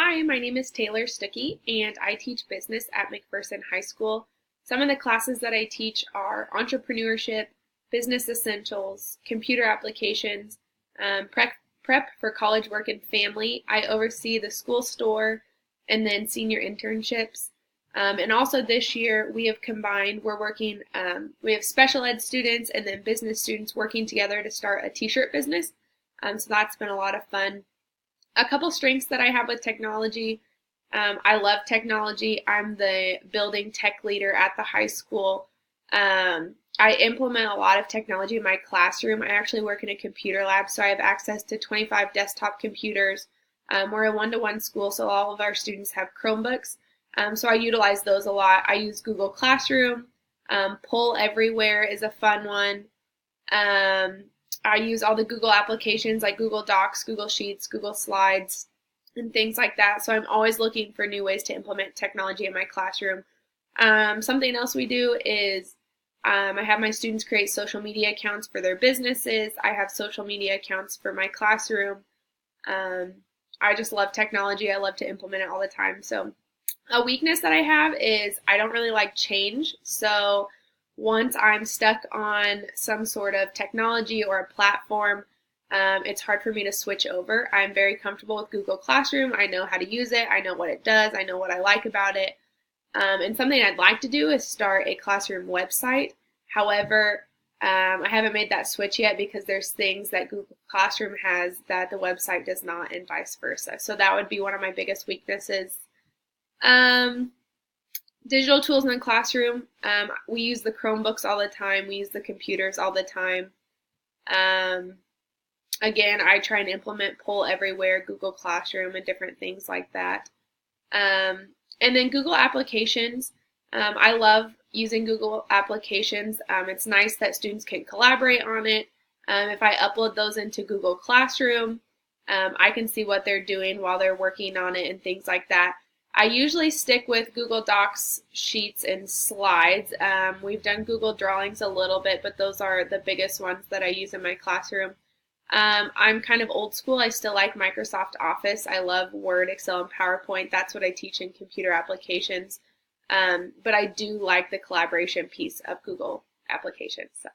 Hi, my name is Taylor Stuckey, and I teach business at McPherson High School. Some of the classes that I teach are entrepreneurship, business essentials, computer applications, prep for college work and family. I oversee the school store and then senior internships. And also this year we have combined, we have special ed students and then business students working together to start a t-shirt business. So that's been a lot of fun. A couple strengths that I have with technology. I love technology. I'm the building tech leader at the high school. I implement a lot of technology in my classroom. I actually work in a computer lab, so I have access to 25 desktop computers. We're a one-to-one school, so all of our students have Chromebooks. So I utilize those a lot. I use Google Classroom. Poll Everywhere is a fun one. I use all the Google applications like Google Docs, Google Sheets, Google Slides, and things like that. So I'm always looking for new ways to implement technology in my classroom. Something else we do is I have my students create social media accounts for their businesses. I have social media accounts for my classroom. I just love technology. I love to implement it all the time. So a weakness that I have is I don't really like change. So once I'm stuck on some sort of technology or a platform, it's hard for me to switch over. I'm very comfortable with Google Classroom. I know how to use it. I know what it does. I know what I like about it. And something I'd like to do is start a classroom website. However, I haven't made that switch yet because there's things that Google Classroom has that the website does not, and vice versa. So that would be one of my biggest weaknesses. Digital tools in the classroom. We use the Chromebooks all the time. We use the computers all the time. Again, I try and implement Poll Everywhere, Google Classroom, and different things like that. And then Google applications. I love using Google applications. It's nice that students can collaborate on it. If I upload those into Google Classroom, I can see what they're doing while they're working on it and things like that. I usually stick with Google Docs, Sheets, and Slides. We've done Google Drawings a little bit, but those are the biggest ones that I use in my classroom. I'm kind of old school. I still like Microsoft Office. I love Word, Excel, and PowerPoint. That's what I teach in computer applications. But I do like the collaboration piece of Google applications. So.